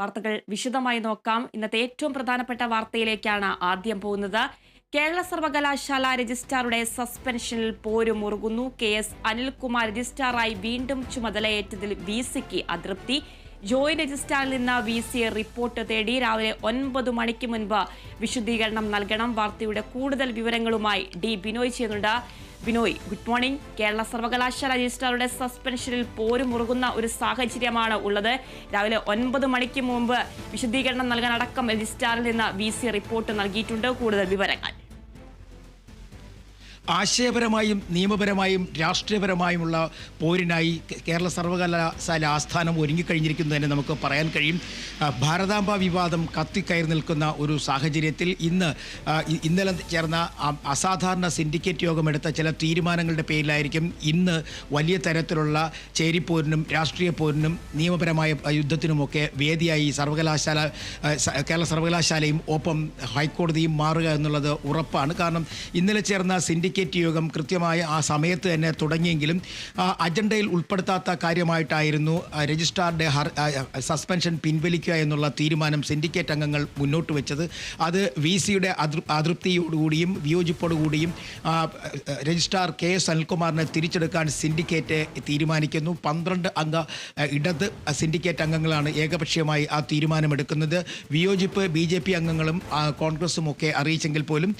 വാർത്തകൾ വിശദമായി നോക്കാം. ഇന്നത്തെ ഏറ്റവും പ്രധാനപ്പെട്ട വാർത്തയിലേക്കാണ് ആദ്യം പോകുന്നത്. കേരള സർവകലാശാല രജിസ്ട്രാറുടെ സസ്പെൻഷനിൽ പോരുമുറുകുന്നു. KS അനിൽകുമാർ രജിസ്ട്രാറായി വീണ്ടും ചുമതലയേറ്റതിൽ VCക്ക് അതൃപ്തി. ജോയിന്റ് രജിസ്ട്രാറിൽ നിന്ന് VC റിപ്പോർട്ട് തേടി. രാവിലെ 9 മണിക്ക് മുൻപ് വിശദീകരണം നൽകണം. വാർത്തയുടെ കൂടുതൽ വിവരങ്ങളുമായി ബിനോയ് ചെയ്യുന്നുണ്ട്. Binoy, good morning. കേരള സർവകലാശാല രജിസ്ട്രാറുടെ സസ്പെൻഷനിൽ പോരുമുറുകുന്ന ഒരു സാഹചര്യമാണ് ഉള്ളത്. രാവിലെ 9 മണിക്ക് മുമ്പ് വിശദീകരണം നൽകാൻ അടക്കം രജിസ്ട്രാറിൽ നിന്ന് VC റിപ്പോർട്ട് നൽകിയിട്ടുണ്ട്. കൂടുതൽ വിവരങ്ങൾ. ആശയപരമായും നിയമപരമായും രാഷ്ട്രീയപരമായുമുള്ള പോരിനായി കേരള സർവകലാശാല ആസ്ഥാനം ഒരുങ്ങിക്കഴിഞ്ഞിരിക്കുന്നു തന്നെ നമുക്ക് പറയാൻ കഴിയും. ഭാരതാംബ വിവാദം കത്തിക്കയറി നിൽക്കുന്ന ഒരു സാഹചര്യത്തിൽ ഇന്നലെ ചേർന്ന അസാധാരണ സിൻഡിക്കേറ്റ് യോഗം എടുത്ത ചില തീരുമാനങ്ങളുടെ പേരിലായിരിക്കും ഇന്ന് വലിയ തരത്തിലുള്ള ചേരിപ്പോരിനും രാഷ്ട്രീയ പോരിനും നിയമപരമായ യുദ്ധത്തിനുമൊക്കെ വേദിയായി കേരള സർവകലാശാലയും ഒപ്പം ഹൈക്കോടതിയും മാറുക എന്നുള്ളത് ഉറപ്പാണ്. കാരണം ഇന്നലെ ചേർന്ന സിൻഡിക്കേറ്റ് യോഗം കൃത്യമായ ആ സമയത്ത് തന്നെ തുടങ്ങിയെങ്കിലും അജണ്ടയിൽ ഉൾപ്പെടുത്താത്ത കാര്യമായിട്ടായിരുന്നു രജിസ്ട്രാറുടെ സസ്പെൻഷൻ പിൻവലിക്കുക എന്നുള്ള തീരുമാനം സിൻഡിക്കേറ്റ് അംഗങ്ങൾ മുന്നോട്ട് വെച്ചത്. അത് VCയുടെ അതൃപ്തിയോടുകൂടിയും വിയോജിപ്പോടുകൂടിയും രജിസ്ട്രാർ KS അനിൽകുമാറിനെ തിരിച്ചെടുക്കാൻ സിൻഡിക്കേറ്റ് തീരുമാനിക്കുന്നു. 12 അംഗ ഇടത് സിൻഡിക്കേറ്റ് അംഗങ്ങളാണ് ഏകപക്ഷീയമായി ആ തീരുമാനമെടുക്കുന്നത്. വിയോജിപ്പ് BJP അംഗങ്ങളും കോൺഗ്രസും ഒക്കെ അറിയിച്ചെങ്കിൽ പോലും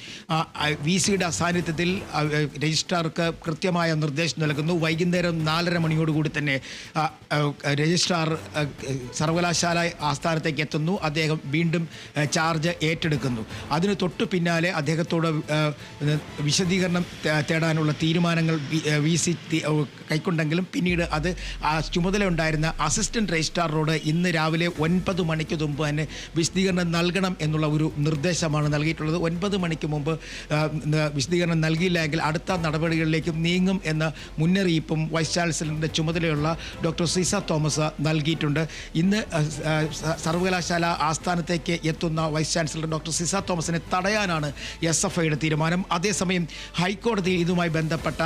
VCയുടെ അസാന്നിധ്യത്തിൽ രജിസ്ട്രാർക്ക് കൃത്യമായ നിർദ്ദേശം നൽകുന്നു. വൈകുന്നേരം 4:30 മണിയോടുകൂടി തന്നെ രജിസ്ട്രാർ സർവകലാശാല ആസ്ഥാനത്തേക്ക് എത്തുന്നു. അദ്ദേഹം വീണ്ടും ചാർജ് ഏറ്റെടുക്കുന്നു. അതിന് തൊട്ടു പിന്നാലെ അദ്ദേഹത്തോട് വിശദീകരണം തേടാനുള്ള തീരുമാനങ്ങൾ VC കൈക്കൊണ്ടെങ്കിലും പിന്നീട് അത് ആ ചുമതല ഉണ്ടായിരുന്ന അസിസ്റ്റന്റ് രജിസ്ട്രാറോട് ഇന്ന് രാവിലെ 9 മണിക്ക് മുമ്പ് തന്നെ വിശദീകരണം നൽകണം എന്നുള്ള ഒരു നിർദ്ദേശമാണ് നൽകിയിട്ടുള്ളത്. 9 മണിക്ക് മുമ്പ് വിശദീകരണം നൽകിയില്ലെങ്കിൽ അടുത്ത നടപടികളിലേക്ക് നീങ്ങും എന്ന മുന്നറിയിപ്പും വൈസ് ചാൻസലറിൻ്റെ ചുമതലയുള്ള ഡോക്ടർ സീസ തോമസ് നൽകിയിട്ടുണ്ട്. ഇന്ന് സർവകലാശാല ആസ്ഥാനത്തേക്ക് എത്തുന്ന വൈസ് ചാൻസലർ ഡോക്ടർ സീസ തോമസിനെ തടയാനാണ് SFIയുടെ തീരുമാനം. അതേസമയം ഹൈക്കോടതി ഇതുമായി ബന്ധപ്പെട്ട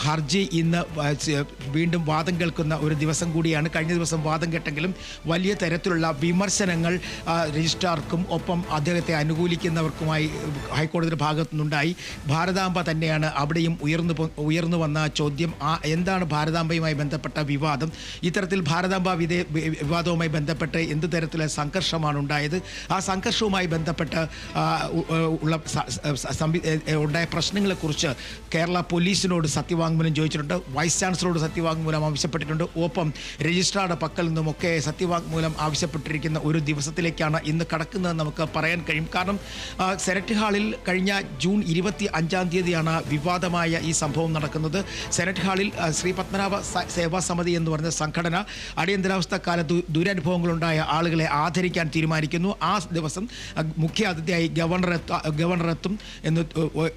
ഹർജി ഇന്ന് വീണ്ടും വാദം കേൾക്കുന്ന ഒരു ദിവസം കൂടിയാണ്. കഴിഞ്ഞ ദിവസം വാദം കേട്ടെങ്കിലും വലിയ തരത്തിലുള്ള വിമർശനങ്ങൾ രജിസ്ട്രാർക്കും ഒപ്പം അദ്ദേഹത്തെ അനുകൂലിക്കുന്നവർക്കുമായി ഹൈക്കോടതിയുടെ ഭാഗത്തുനിന്നുണ്ടായി. ഭാരതാംബ തന്നെയാണ് അവിടെയും ഉയർന്നു വന്ന ചോദ്യം. എന്താണ് ഭാരതാംബയുമായി ബന്ധപ്പെട്ട വിവാദം? ഇത്തരത്തിൽ ഭാരതാംബ വിവാദവുമായി ബന്ധപ്പെട്ട് എന്ത് തരത്തിലുള്ള സംഘർഷമാണ് ഉണ്ടായത്? ആ സംഘർഷവുമായി ബന്ധപ്പെട്ട് ഉണ്ടായ പ്രശ്നങ്ങളെക്കുറിച്ച് കേരള പോലീസിനോട് സത്യവാങ്മൂലം ചോദിച്ചിട്ടുണ്ട്. വൈസ് ചാൻസലറോട് സത്യവാങ്മൂലം ആവശ്യപ്പെട്ടിട്ടുണ്ട്. ഒപ്പം രജിസ്ട്രാറുടെ പക്കൽ നിന്നുമൊക്കെ സത്യവാങ്മൂലം ആവശ്യപ്പെട്ടിരിക്കുന്ന ഒരു ദിവസത്തിലേക്കാണ് ഇന്ന് കടക്കുന്നതെന്ന് നമുക്ക് പറയാൻ കഴിയും. കാരണം സെനറ്റ് ഹാളിൽ കഴിഞ്ഞ ജൂൺ 25-ാം തീയതിയാണ് വിവാദമായ ഈ സംഭവം നടക്കുന്നത്. സെനറ്റ് ഹാളിൽ ശ്രീ പത്മനാഭ സേവാ സമിതി എന്ന് പറഞ്ഞ സംഘടന അടിയന്തരാവസ്ഥ കാലത്ത് ദുരനുഭവങ്ങളുണ്ടായ ആളുകളെ ആദരിക്കാൻ തീരുമാനിക്കുന്നു. ആ ദിവസം മുഖ്യ അതിഥിയായി ഗവർണർ എത്തും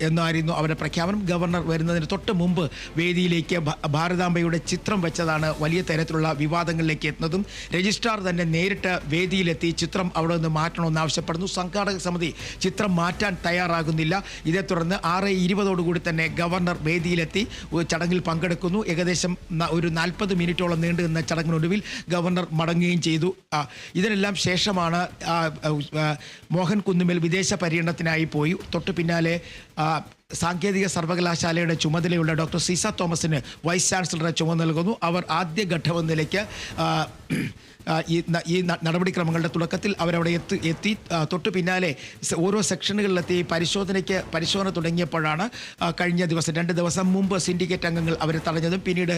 എന്നായിരുന്നു അവരുടെ പ്രഖ്യാപനം. ഗവർണർ വരുന്നതിന് തൊട്ട് മുമ്പ് വേദിയിലേക്ക് ഭാരതാംബയുടെ ചിത്രം വെച്ചതാണ് വലിയ തരത്തിലുള്ള വിവാദങ്ങളിലേക്ക് എത്തുന്നതും. രജിസ്ട്രാർ തന്നെ നേരിട്ട് വേദിയിലെത്തി ചിത്രം അവിടെ നിന്ന് മാറ്റണമെന്ന് ആവശ്യപ്പെടുന്നു. സംഘാടക സമിതി ചിത്രം മാറ്റാൻ തയ്യാറാകുന്നില്ല. ഇതേ തുടർന്ന് 6:20 തന്നെ ഗവർണർ വേദിയിലെത്തി ചടങ്ങിൽ പങ്കെടുക്കുന്നു. ഏകദേശം ഒരു 40 മിനിറ്റോളം നീണ്ടുനിന്ന ചടങ്ങിനൊടുവിൽ ഗവർണർ മടങ്ങുകയും ചെയ്തു. ഇതിനെല്ലാം ശേഷമാണ് മോഹൻ കുന്നുമേൽ വിദേശ പര്യടനത്തിനായി പോയി. തൊട്ടു പിന്നാലെ സാങ്കേതിക സർവകലാശാലയുടെ ചുമതലയുള്ള ഡോക്ടർ സീസ തോമസിന് വൈസ് ചാൻസലറുടെ ചുമതല നൽകുന്നു. അവർ ആദ്യഘട്ടം എന്ന നിലയ്ക്ക് ഈ നടപടിക്രമങ്ങളുടെ തുടക്കത്തിൽ അവരവിടെ എത്തി തൊട്ടു പിന്നാലെ ഓരോ സെക്ഷനുകളിലെത്തി പരിശോധന തുടങ്ങിയപ്പോഴാണ് കഴിഞ്ഞ ദിവസം 2 ദിവസം മുമ്പ് സിൻഡിക്കേറ്റ് അംഗങ്ങൾ അവരെ തടഞ്ഞതും പിന്നീട്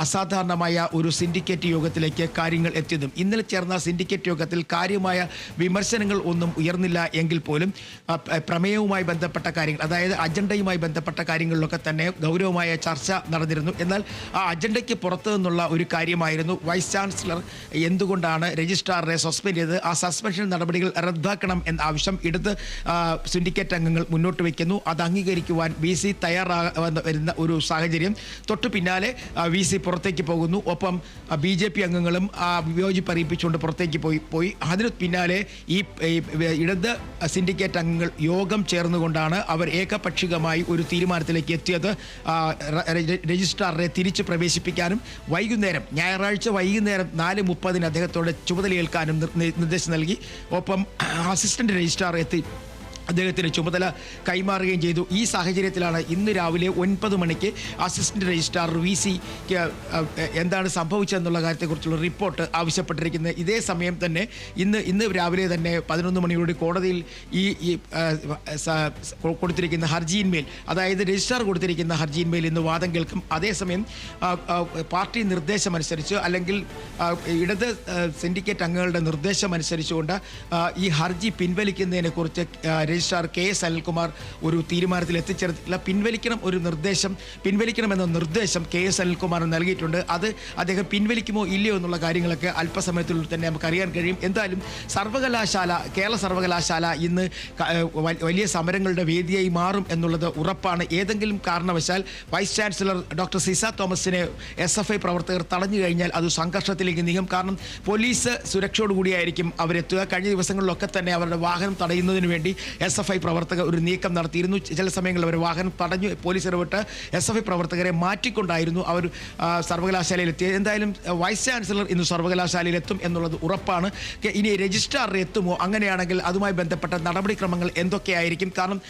അസാധാരണമായ ഒരു സിൻഡിക്കേറ്റ് യോഗത്തിലേക്ക് കാര്യങ്ങൾ എത്തിയതും. ഇന്നലെ ചേർന്ന സിൻഡിക്കേറ്റ് യോഗത്തിൽ കാര്യമായ വിമർശനങ്ങൾ ഒന്നും ഉയർന്നില്ല എങ്കിൽ പോലും പ്രമേയവുമായി ബന്ധപ്പെട്ട കാര്യങ്ങൾ, അതായത് അജണ്ടയുമായി ബന്ധപ്പെട്ട കാര്യങ്ങളിലൊക്കെ തന്നെ ഗൗരവമായ ചർച്ച നടന്നിരുന്നു. എന്നാൽ ആ അജണ്ടയ്ക്ക് പുറത്തു നിന്നുള്ള ഒരു കാര്യമായിരുന്നു വൈസ് ചാൻസലർ എന്തുകൊണ്ടാണ് രജിസ്ട്രാറെ സസ്പെൻഡ് ചെയ്തത്, ആ സസ്പെൻഷൻ നടപടികൾ റദ്ദാക്കണം എന്ന ആവശ്യം ഇടത് സിൻഡിക്കേറ്റ് അംഗങ്ങൾ മുന്നോട്ട് വയ്ക്കുന്നു. അത് അംഗീകരിക്കുവാൻ VC വരുന്ന ഒരു സാഹചര്യം. തൊട്ടു പിന്നാലെ VC പുറത്തേക്ക് പോകുന്നു. ഒപ്പം BJP അംഗങ്ങളും വിയോജിപ്പ് അറിയിപ്പിച്ചുകൊണ്ട് പുറത്തേക്ക് പോയി. അതിന് പിന്നാലെ ഈ ഇടത് സിൻഡിക്കേറ്റ് അംഗങ്ങൾ യോഗം ചേർന്നുകൊണ്ടാണ് അവർ ഏകപക്ഷീയമായി ഒരു തീരുമാനത്തിലേക്ക് എത്തിയത്. രജിസ്ട്രാറെ തിരിച്ച് പ്രവേശിപ്പിക്കാനും ഞായറാഴ്ച വൈകുന്നേരം 4:30 അദ്ദേഹത്തോട് ചുമതലയേൽക്കാനും നിർദ്ദേശം നൽകി. ഒപ്പം അസിസ്റ്റന്റ് രജിസ്ട്രാർ എത്തി അദ്ദേഹത്തിന് ചുമതല കൈമാറുകയും ചെയ്തു. ഈ സാഹചര്യത്തിലാണ് ഇന്ന് രാവിലെ 9 മണിക്ക് അസിസ്റ്റന്റ് രജിസ്ട്രാർ VC എന്താണ് സംഭവിച്ചതെന്നുള്ള കാര്യത്തെക്കുറിച്ചുള്ള റിപ്പോർട്ട് ആവശ്യപ്പെട്ടിരിക്കുന്നത്. ഇതേ സമയം തന്നെ ഇന്ന് രാവിലെ തന്നെ 11 മണിയോടെ കോടതിയിൽ ഈ കൊടുത്തിരിക്കുന്ന ഹർജിയിന്മേൽ, അതായത് രജിസ്ട്രാർ കൊടുത്തിരിക്കുന്ന ഹർജിയിന്മേൽ ഇന്ന് വാദം കേൾക്കും. അതേസമയം പാർട്ടി നിർദ്ദേശമനുസരിച്ച് അല്ലെങ്കിൽ ഇടത് സിൻഡിക്കേറ്റ് അംഗങ്ങളുടെ നിർദ്ദേശമനുസരിച്ചുകൊണ്ട് ഈ ഹർജി പിൻവലിക്കുന്നതിനെക്കുറിച്ച് രജിസ്ട്രാർ KS അനിൽകുമാർ ഒരു തീരുമാനത്തിൽ എത്തിച്ചേർന്നിട്ടില്ല. പിൻവലിക്കണമെന്ന നിർദ്ദേശം KS അനിൽകുമാർ നൽകിയിട്ടുണ്ട്. അത് അദ്ദേഹം പിൻവലിക്കുമോ ഇല്ലയോ എന്നുള്ള കാര്യങ്ങളൊക്കെ അല്പസമയത്തിനുള്ളിൽ തന്നെ നമുക്ക് അറിയാൻ കഴിയും. എന്തായാലും കേരള സർവകലാശാല ഇന്ന് വലിയ സമരങ്ങളുടെ വേദിയായി മാറും എന്നുള്ളത് ഉറപ്പാണ്. ഏതെങ്കിലും കാരണവശാൽ വൈസ് ചാൻസലർ ഡോക്ടർ സിസ തോമസിനെ SFI പ്രവർത്തകർ തടഞ്ഞു കഴിഞ്ഞാൽ അത് സംഘർഷത്തിലേക്ക് നീങ്ങും. കാരണം പോലീസ് സുരക്ഷയോടുകൂടിയായിരിക്കും അവരെത്തുക. കഴിഞ്ഞ ദിവസങ്ങളിലൊക്കെ തന്നെ അവരുടെ വാഹനം തടയുന്നതിന് വേണ്ടി SFI പ്രവർത്തകർ ഒരു നീക്കം നടത്തിയിരുന്നു. ചില സമയങ്ങളിൽ അവർ വാഹനം തടഞ്ഞു പോലീസ് ഇടപെട്ട് SFI പ്രവർത്തകരെ മാറ്റിക്കൊണ്ടായിരുന്നു അവർ സർവകലാശാലയിൽ എത്തിയത്. എന്തായാലും വൈസ് ചാൻസലർ ഇന്ന് സർവകലാശാലയിൽ എത്തും എന്നുള്ളത് ഉറപ്പാണ്. ഇനി രജിസ്ട്രാർ എത്തുമോ? അങ്ങനെയാണെങ്കിൽ അതുമായി ബന്ധപ്പെട്ട നടപടിക്രമങ്ങൾ എന്തൊക്കെയായിരിക്കും? കാരണം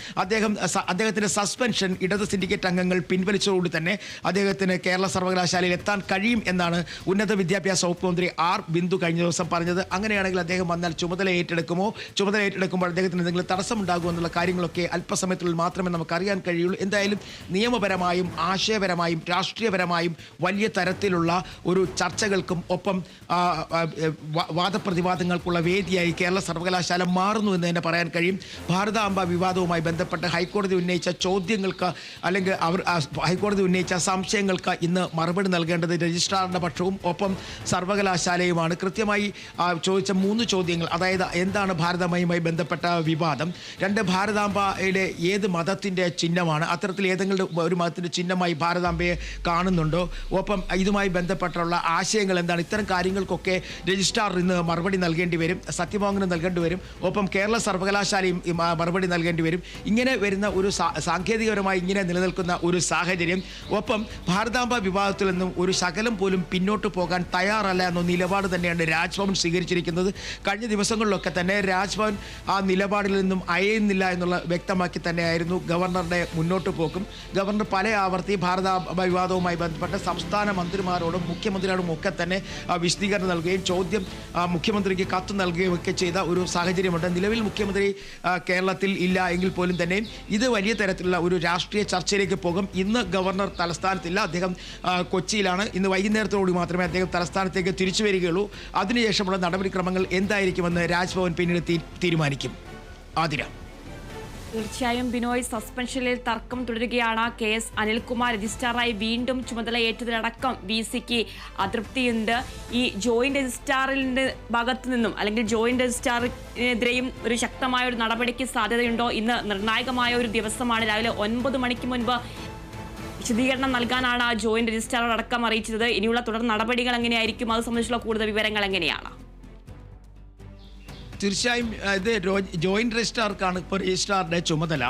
അദ്ദേഹത്തിന്റെ സസ്പെൻഷൻ ഇടത് സിൻഡിക്കേറ്റ് അംഗങ്ങൾ പിൻവലിച്ചതോടുകൂടി തന്നെ അദ്ദേഹത്തിന് കേരള സർവകലാശാലയിൽ എത്താൻ കഴിയും എന്നാണ് ഉന്നത വിദ്യാഭ്യാസ വകുപ്പ് മന്ത്രി R ബിന്ദു കഴിഞ്ഞ ദിവസം പറഞ്ഞത്. അങ്ങനെയാണെങ്കിൽ അദ്ദേഹം വന്നാൽ ചുമതല ഏറ്റെടുക്കുമ്പോൾ അദ്ദേഹത്തിന് എന്തെങ്കിലും തടസ്സമുണ്ടാകുമോ എന്നുള്ള കാര്യങ്ങളൊക്കെ അല്പസമയത്തിനുള്ളിൽ മാത്രമേ നമുക്ക് അറിയാൻ കഴിയുള്ളൂ. എന്തായാലും നിയമപരമായും ആശയപരമായും രാഷ്ട്രീയപരമായും വലിയ തരത്തിലുള്ള ഒരു ചർച്ചകൾക്കും ഒപ്പം വാദപ്രതിവാദങ്ങൾക്കുള്ള വേദിയായി കേരള സർവകലാശാല മാറുന്നു എന്ന് തന്നെ പറയാൻ കഴിയും. ഭാരതാംബ വിവാദവുമായി ബന്ധപ്പെട്ട് ഹൈക്കോടതി ഉന്നയിച്ച ചോദ്യങ്ങൾക്ക് അല്ലെങ്കിൽ ഹൈക്കോടതി ഉന്നയിച്ച സംശയങ്ങൾക്ക് ഇന്ന് മറുപടി നൽകേണ്ടത് രജിസ്ട്രാറിൻ്റെ പക്ഷവും ഒപ്പം സർവകലാശാലയുമാണ്. കൃത്യമായി ചോദിച്ച 3 ചോദ്യങ്ങൾ, അതായത് എന്താണ് ഭാരതാംബയുമായി ബന്ധപ്പെട്ട വിവാദം, 2 ഭാരതാംബയുടെ ഏത് മതത്തിൻ്റെ ചിഹ്നമാണ്, അത്തരത്തിൽ ഏതെങ്കിലും ഒരു മതത്തിൻ്റെ ചിഹ്നമായി ഭാരതാംബയെ കാണുന്നുണ്ടോ, ഒപ്പം ഇതുമായി ബന്ധപ്പെട്ടുള്ള ആശയങ്ങൾ എന്താണ്, ഇത്തരം കാര്യങ്ങൾക്കൊക്കെ രജിസ്ട്രാർ ഇന്ന് മറുപടി നൽകേണ്ടി വരും, സത്യവാങ്മൂലം നൽകേണ്ടി വരും. ഒപ്പം കേരള സർവകലാശാലയും മറുപടി നൽകേണ്ടി വരും. ഇങ്ങനെ വരുന്ന ഒരു സാങ്കേതികപരമായി ഇങ്ങനെ നിലനിൽക്കുന്ന ഒരു സാഹചര്യം, ഒപ്പം ഭാരതാംബ വിവാദത്തിൽ നിന്നും ഒരു ശകലം പോലും പിന്നോട്ട് പോകാൻ തയ്യാറല്ല എന്ന നിലപാട് തന്നെയാണ് രാജ്ഭവൻ സ്വീകരിച്ചിരിക്കുന്നത്. കഴിഞ്ഞ ദിവസങ്ങളിലൊക്കെ തന്നെ രാജ്ഭവൻ ആ നിലപാടിൽ നിന്നും അയയുന്നില്ല എന്നുള്ള വ്യക്തമാക്കി തന്നെയായിരുന്നു ഗവർണറുടെ മുന്നോട്ട് പോക്കും. ഗവർണർ പല ആവർത്തി ഭാരതാംബ വിവാദവുമായി ബന്ധപ്പെട്ട് സംസ്ഥാന മന്ത്രിമാരോടും മുഖ്യമന്ത്രിയോടും ഒക്കെ തന്നെ വിശദീകരണം നൽകുകയും മുഖ്യമന്ത്രിക്ക് കത്ത് നൽകുകയും ഒക്കെ ചെയ്ത ഒരു സാഹചര്യമുണ്ട്. നിലവിൽ മുഖ്യമന്ത്രി കേരളത്തിൽ ഇല്ല എങ്കിൽ പോലും തന്നെ ഇത് വലിയ തരത്തിലുള്ള ഒരു രാഷ്ട്രീയ ചർച്ചയിലേക്ക് പോകും. ഇന്ന് ഗവർണർ തലസ്ഥാനത്തില്ല, അദ്ദേഹം കൊച്ചിയിലാണ്. ഇന്ന് വൈകുന്നേരത്തോടുകൂടി മാത്രമേ അദ്ദേഹം തലസ്ഥാനത്തേക്ക് തിരിച്ചു വരികയുള്ളൂ. അതിനുശേഷമുള്ള നടപടിക്രമങ്ങൾ എന്തായിരിക്കുമെന്ന് രാജ്ഭവൻ പിന്നീട് തീരുമാനിക്കും. ആതിര. തീർച്ചയായും ബിനോയ്, സസ്പെൻഷനിൽ തർക്കം തുടരുകയാണ്. KS അനിൽകുമാർ രജിസ്ട്രാറായി വീണ്ടും ചുമതലയേറ്റതിലടക്കം VCക്ക് അതൃപ്തിയുണ്ട്. ഈ ജോയിന്റ് രജിസ്ട്രാറിന്റെ ഭാഗത്തു നിന്നും അല്ലെങ്കിൽ ജോയിന്റ് രജിസ്ട്രാറിനെതിരെയും ഒരു ശക്തമായ ഒരു നടപടിക്ക് സാധ്യതയുണ്ടോ? ഇന്ന് നിർണായകമായ ഒരു ദിവസമാണ്. രാവിലെ 9 മണിക്ക് മുൻപ് വിശദീകരണം നൽകാനാണ് ജോയിന്റ് രജിസ്ട്രാർ അടക്കം അറിയിച്ചത്. ഇനിയുള്ള തുടർ നടപടികൾ എങ്ങനെയായിരിക്കും? അത് സംബന്ധിച്ചുള്ള കൂടുതൽ വിവരങ്ങൾ എങ്ങനെയാണ്? തീർച്ചയായും ഇത് ജോയിന്റ് രജിസ്ട്രാർക്കാണ് ഇപ്പോൾ രജിസ്ട്രാറുടെ ചുമതല.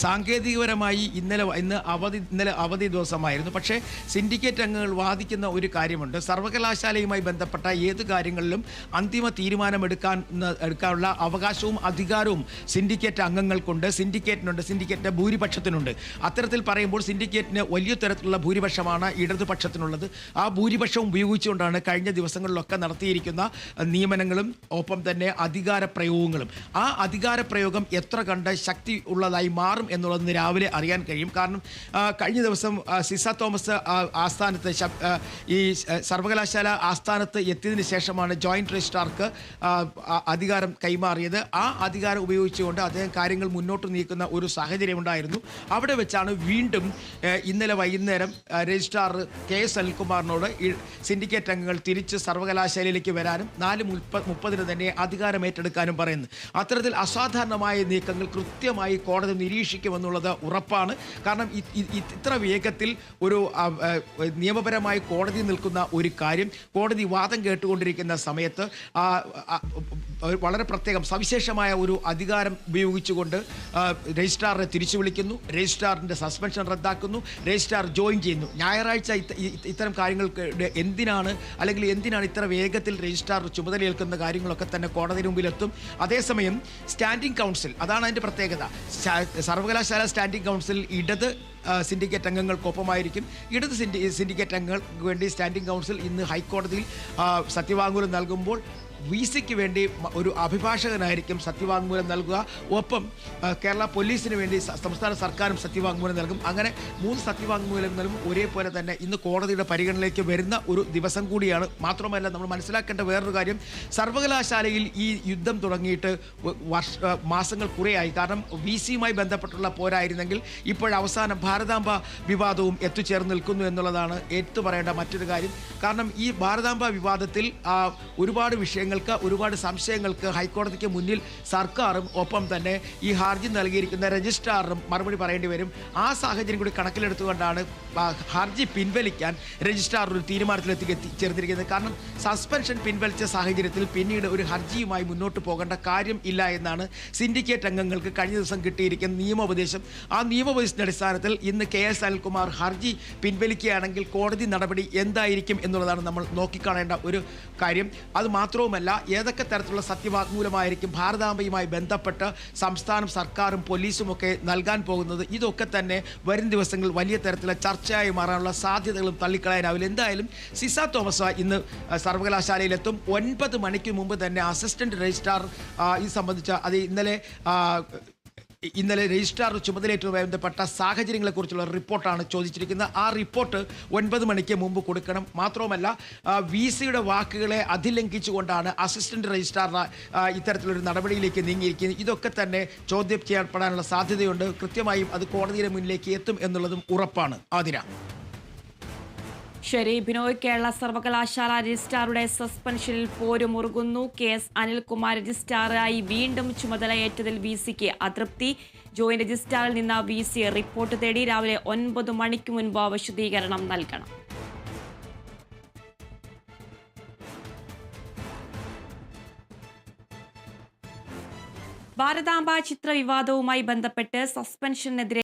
സാങ്കേതികപരമായി ഇന്നലെ അവധി ദിവസമായിരുന്നു. പക്ഷേ സിൻഡിക്കേറ്റ് അംഗങ്ങൾ വാദിക്കുന്ന ഒരു കാര്യമുണ്ട്. സർവകലാശാലയുമായി ബന്ധപ്പെട്ട ഏത് കാര്യങ്ങളിലും അന്തിമ തീരുമാനമെടുക്കാനുള്ള അവകാശവും അധികാരവും സിൻഡിക്കേറ്റ് അംഗങ്ങൾക്കുണ്ട്, സിൻഡിക്കേറ്റിന്റെ ഭൂരിപക്ഷത്തിനുണ്ട്. അത്തരത്തിൽ പറയുമ്പോൾ സിൻഡിക്കേറ്റിന് വലിയ തരത്തിലുള്ള ഭൂരിപക്ഷമാണ് ഇടതുപക്ഷത്തിനുള്ളത്. ആ ഭൂരിപക്ഷം ഉപയോഗിച്ചുകൊണ്ടാണ് കഴിഞ്ഞ ദിവസങ്ങളിലൊക്കെ നടത്തിയിരിക്കുന്ന നിയമനങ്ങളും ഒപ്പം തന്നെ അധികാരപ്രയോഗങ്ങളും. ആ അധികാരപ്രയോഗം എത്ര കണ്ട് ശക്തി ഉള്ളതായി മാറും എന്നുള്ളത് രാവിലെ അറിയാൻ കഴിയും. കാരണം കഴിഞ്ഞ ദിവസം സിസ തോമസ് ആസ്ഥാനത്ത് ഈ സർവകലാശാല ആസ്ഥാനത്ത് എത്തിയതിന് ശേഷമാണ് ജോയിന്റ് രജിസ്ട്രാർക്ക് അധികാരം കൈമാറിയത്. ആ അധികാരം ഉപയോഗിച്ചുകൊണ്ട് അദ്ദേഹം കാര്യങ്ങൾ മുന്നോട്ട് നീക്കുന്ന ഒരു സാഹചര്യമുണ്ടായിരുന്നു. അവിടെ വെച്ചാണ് വീണ്ടും ഇന്നലെ വൈകുന്നേരം രജിസ്ട്രാർ KS അനിൽകുമാറിനോട് സിൻഡിക്കേറ്റ് അംഗങ്ങൾ തിരിച്ച് സർവകലാശാലയിലേക്ക് വരാനും 4:30 തന്നെ അധികാരം അധികാരം ഏറ്റെടുക്കാനും പറയുന്നത്. അത്തരത്തിൽ അസാധാരണമായ നീക്കങ്ങൾ കൃത്യമായി കോടതി നിരീക്ഷിക്കുമെന്നുള്ളത് ഉറപ്പാണ്. കാരണം ഇത്ര വേഗത്തിൽ ഒരു നിയമപരമായി കോടതി നിൽക്കുന്ന ഒരു കാര്യം കോടതി വാദം കേട്ടുകൊണ്ടിരിക്കുന്ന സമയത്ത് വളരെ പ്രത്യേകം സവിശേഷമായ ഒരു അധികാരം ഉപയോഗിച്ചുകൊണ്ട് രജിസ്ട്രാറിനെ തിരിച്ചു വിളിക്കുന്നു, രജിസ്ട്രാറിൻ്റെ സസ്പെൻഷൻ റദ്ദാക്കുന്നു, രജിസ്ട്രാർ ജോയിൻ ചെയ്യുന്നു. ഞായറാഴ്ച ഇത്തരം കാര്യങ്ങൾക്ക് എന്തിനാണ് ഇത്ര വേഗത്തിൽ രജിസ്ട്രാർ ചുമതലയേൽക്കുന്ന കാര്യങ്ങളൊക്കെ തന്നെ കോടതിയുടെ മുമ്പിലെത്തും. അതേസമയം സ്റ്റാൻഡിംഗ് കൗൺസിൽ, അതാണ് അതിൻ്റെ പ്രത്യേകത. സർവകലാശാല സ്റ്റാൻഡിംഗ് കൗൺസിൽ ഇടത് സിൻഡിക്കേറ്റ് അംഗങ്ങൾക്കൊപ്പമായിരിക്കും. ഇടത് സിൻഡിക്കേറ്റ് അംഗങ്ങൾക്ക് വേണ്ടി സ്റ്റാൻഡിംഗ് കൗൺസിൽ ഇന്ന് ഹൈക്കോടതിയിൽ സത്യവാങ്മൂലം നൽകുമ്പോൾ വിസിക്ക് വേണ്ടി ഒരു അഭിഭാഷകനായിരിക്കും സത്യവാങ്മൂലം നൽകുക. ഒപ്പം കേരള പോലീസിന് വേണ്ടി സംസ്ഥാന സർക്കാരും സത്യവാങ്മൂലം നൽകും. അങ്ങനെ 3 സത്യവാങ്മൂലങ്ങളും ഒരേപോലെ തന്നെ ഇന്ന് കോടതിയുടെ പരിഗണനയിലേക്ക് വരുന്ന ഒരു ദിവസം കൂടിയാണ്. മാത്രമല്ല, നമ്മൾ മനസ്സിലാക്കേണ്ട വേറൊരു കാര്യം, സർവകലാശാലയിൽ ഈ യുദ്ധം തുടങ്ങിയിട്ട് മാസങ്ങൾ കുറേയായി. കാരണം വിസിയുമായി ബന്ധപ്പെട്ടുള്ള പോരായിരുന്നെങ്കിൽ ഇപ്പോഴവസാനം ഭാരതാംബ വിവാദവും എത്തിച്ചേർന്ന് നിൽക്കുന്നു എന്നുള്ളതാണ് എടുത്തു പറയേണ്ട മറ്റൊരു കാര്യം. കാരണം ഈ ഭാരതാംബ വിവാദത്തിൽ ഒരുപാട് ഒരുപാട് സംശയങ്ങൾക്ക് ഹൈക്കോടതിക്ക് മുന്നിൽ സർക്കാരും ഒപ്പം തന്നെ ഈ ഹർജി നൽകിയിരിക്കുന്ന രജിസ്ട്രാറും മറുപടി പറയേണ്ടി വരും. ആ സാഹചര്യം കൂടി കണക്കിലെടുത്തുകൊണ്ടാണ് ഹർജി പിൻവലിക്കാൻ രജിസ്ട്രാർ ഒരു തീരുമാനത്തിലെത്തിച്ചേർന്നിരിക്കുന്നത്. കാരണം സസ്പെൻഷൻ പിൻവലിച്ച സാഹചര്യത്തിൽ പിന്നീട് ഒരു ഹർജിയുമായി മുന്നോട്ട് പോകേണ്ട കാര്യം ഇല്ല എന്നാണ് സിൻഡിക്കേറ്റ് അംഗങ്ങൾക്ക് കഴിഞ്ഞ ദിവസം കിട്ടിയിരിക്കുന്ന നിയമോപദേശം. ആ നിയമോപദേശത്തിന്റെ അടിസ്ഥാനത്തിൽ ഇന്ന് KS അനിൽകുമാർ ഹർജി പിൻവലിക്കുകയാണെങ്കിൽ കോടതി നടപടി എന്തായിരിക്കും എന്നുള്ളതാണ് നമ്മൾ നോക്കിക്കാണേണ്ട ഒരു കാര്യം. അത് മാത്രവുമല്ല, ഏതൊക്കെ തരത്തിലുള്ള സത്യവാങ്മൂലമായിരിക്കും ഭാരതാംബയുമായി ബന്ധപ്പെട്ട് സംസ്ഥാനം സർക്കാരും പോലീസും ഒക്കെ നൽകാൻ പോകുന്നത്. ഇതൊക്കെ തന്നെ വരും ദിവസങ്ങളിൽ വലിയ തരത്തിലുള്ള ചർച്ചയായി മാറാനുള്ള സാധ്യതകളും തള്ളിക്കളയാനാവില്ല. എന്തായാലും സിസ തോമസ് ഇന്ന് സർവകലാശാലയിലെത്തും. 9 മണിക്ക് മുമ്പ് തന്നെ അസിസ്റ്റന്റ് രജിസ്ട്രാർ ഇത് സംബന്ധിച്ച ഇന്നലെ രജിസ്ട്രാർ ചുമതലയേറ്റതുമായി ബന്ധപ്പെട്ട സാഹചര്യങ്ങളെക്കുറിച്ചുള്ള റിപ്പോർട്ടാണ് ചോദിച്ചിരിക്കുന്നത്. ആ റിപ്പോർട്ട് 9 മണിക്ക് മുമ്പ് കൊടുക്കണം. മാത്രവുമല്ല, വിസിയുടെ വാക്കുകളെ അതിലംഘിച്ചുകൊണ്ടാണ് അസിസ്റ്റന്റ് രജിസ്ട്രാർ ഇത്തരത്തിലൊരു നടപടിയിലേക്ക് നീങ്ങിയിരിക്കുന്നത്. ഇതൊക്കെ തന്നെ ചോദ്യം ചെയ്യപ്പെടാനുള്ള സാധ്യതയുണ്ട്. കൃത്യമായും അത് കോടതിയുടെ മുന്നിലേക്ക് എത്തും എന്നുള്ളതും ഉറപ്പാണ്. ആതിര. ശരി ബിനോയ്, കേരള സർവകലാശാല രജിസ്ട്രാറുടെ സസ്പെൻഷനിൽ പോരുമുറുകുന്നു. KS അനിൽകുമാർ രജിസ്ട്രാറായി വീണ്ടും ചുമതലയേറ്റതിൽ വിസിക്ക് അതൃപ്തി. ജോയിന്റ് രജിസ്ട്രാറിൽ നിന്ന് വിസി റിപ്പോർട്ട് തേടി. രാവിലെ 9 മണിക്ക് മുൻപ് വിശദീകരണം നൽകണം. ഭാരതാംബ ചിത്ര വിവാദവുമായി ബന്ധപ്പെട്ട് സസ്പെൻഷനെതിരെ